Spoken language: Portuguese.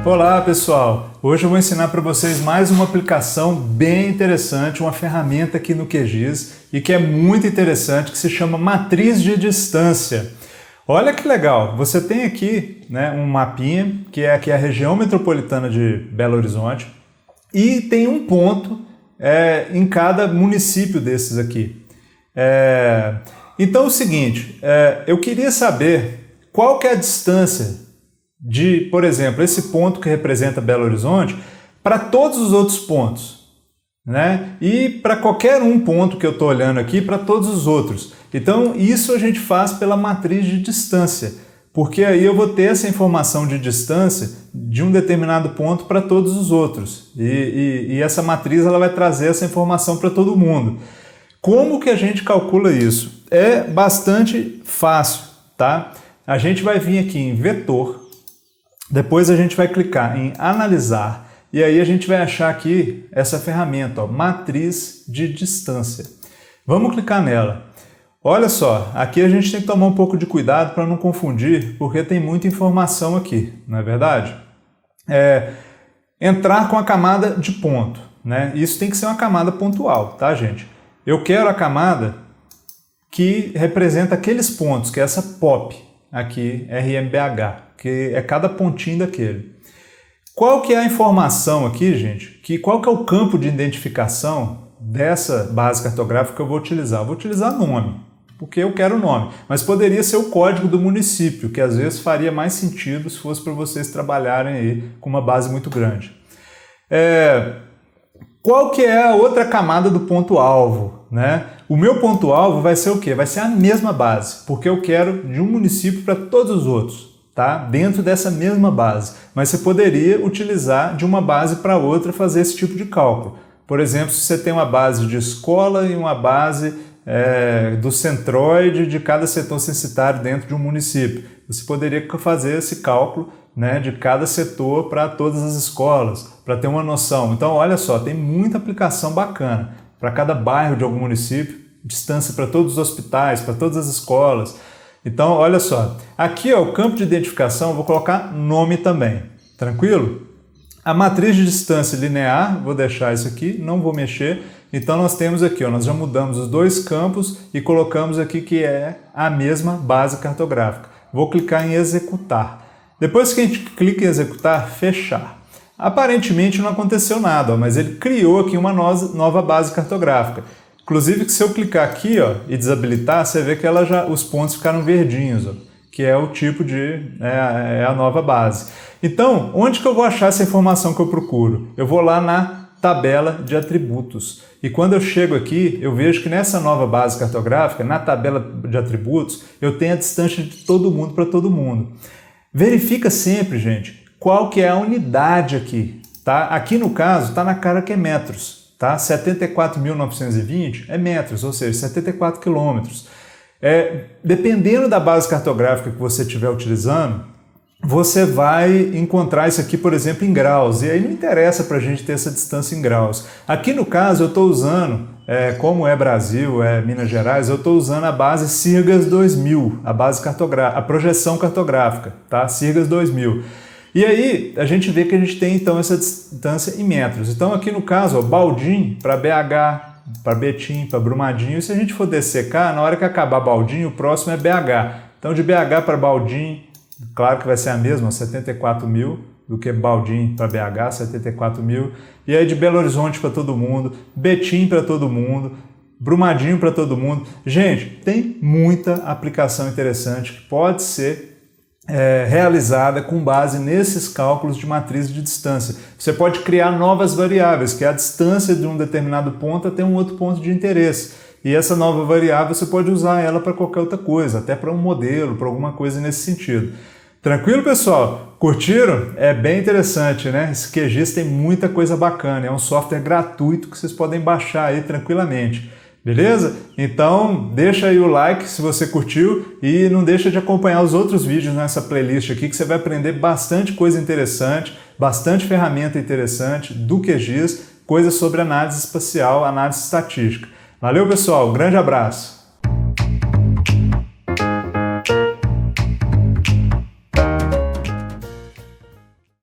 Olá pessoal, hoje eu vou ensinar para vocês mais uma aplicação bem interessante, uma ferramenta aqui no QGIS e que é muito interessante, que se chama matriz de distância. Olha que legal, você tem aqui um mapinha, que é aqui a região metropolitana de Belo Horizonte, e tem um ponto em cada município desses aqui. Então é o seguinte, eu queria saber qual que é a distância de, por exemplo, esse ponto que representa Belo Horizonte para todos os outros pontos, né? E para qualquer um ponto que eu estou olhando aqui, para todos os outros. Então isso a gente faz pela matriz de distância, porque aí eu vou ter essa informação de distância de um determinado ponto para todos os outros. E essa matriz ela vai trazer essa informação para todo mundo. Como que a gente calcula isso? É bastante fácil, tá? A gente vai vir aqui em vetor, depois a gente vai clicar em analisar e aí a gente vai achar aqui essa ferramenta, ó, matriz de distância. Vamos clicar nela. Olha só, aqui a gente tem que tomar um pouco de cuidado para não confundir, porque tem muita informação aqui, não é verdade? Entrar com a camada de ponto, né? Isso tem que ser uma camada pontual, tá, gente? Eu quero a camada que representa aqueles pontos, que é essa POP aqui, RMBH, que é cada pontinho daquele. Qual que é a informação aqui, gente? Qual que é o campo de identificação dessa base cartográfica que eu vou utilizar? Eu vou utilizar nome, porque eu quero o nome, mas poderia ser o código do município, que às vezes faria mais sentido se fosse para vocês trabalharem aí com uma base muito grande. Qual que é a outra camada do ponto-alvo, né? O meu ponto-alvo vai ser o quê? Vai ser a mesma base, porque eu quero de um município para todos os outros, tá? Dentro dessa mesma base. Mas você poderia utilizar de uma base para outra fazer esse tipo de cálculo. Por exemplo, se você tem uma base de escola e uma base do centroide de cada setor censitário dentro de um município, você poderia fazer esse cálculo, né, de cada setor para todas as escolas, para ter uma noção. Então, olha só, tem muita aplicação bacana para cada bairro de algum município, distância para todos os hospitais, para todas as escolas. Então, olha só, aqui ó, o campo de identificação, eu vou colocar nome também, tranquilo? A matriz de distância linear, vou deixar isso aqui, não vou mexer. Então nós temos aqui, ó, nós já mudamos os dois campos e colocamos aqui que é a mesma base cartográfica. Vou clicar em executar. Depois que a gente clica em executar, fechar. Aparentemente não aconteceu nada, ó, mas ele criou aqui uma nova base cartográfica. Inclusive, que se eu clicar aqui ó, e desabilitar, você vê que os pontos ficaram verdinhos, ó, que é o tipo de... é a nova base. Então, onde que eu vou achar essa informação que eu procuro? Eu vou lá na tabela de atributos. E quando eu chego aqui, eu vejo que nessa nova base cartográfica, na tabela de atributos, eu tenho a distância de todo mundo para todo mundo. Verifica sempre, gente, qual que é a unidade aqui. Tá? Aqui no caso, está na cara que é metros. Tá? 74.920 é metros, ou seja, 74 quilômetros. Dependendo da base cartográfica que você estiver utilizando, você vai encontrar isso aqui, por exemplo, em graus. E aí não interessa para a gente ter essa distância em graus. Aqui no caso eu estou usando, como é Brasil, Minas Gerais, eu estou usando a base CIRGAS 2000, a projeção cartográfica, tá? CIRGAS 2000. E aí a gente vê que a gente tem então essa distância em metros. Então aqui no caso, ó, Baldim para BH, para Betim, para Brumadinho. E se a gente for descer cá, na hora que acabar Baldim, o próximo é BH. Então de BH para Baldim, claro que vai ser a mesma, 74 mil, do que Baldim para BH, 74 mil. E aí de Belo Horizonte para todo mundo, Betim para todo mundo, Brumadinho para todo mundo. Gente, tem muita aplicação interessante que pode ser realizada com base nesses cálculos de matriz de distância. Você pode criar novas variáveis, que é a distância de um determinado ponto até um outro ponto de interesse. E essa nova variável você pode usar ela para qualquer outra coisa, até para um modelo, para alguma coisa nesse sentido. Tranquilo, pessoal? Curtiram? É bem interessante, né? Esse QGIS tem muita coisa bacana, é um software gratuito que vocês podem baixar aí tranquilamente. Beleza? Então deixa aí o like se você curtiu e não deixa de acompanhar os outros vídeos nessa playlist aqui que você vai aprender bastante coisa interessante, bastante ferramenta interessante do QGIS, coisas sobre análise espacial, análise estatística. Valeu, pessoal. Grande abraço.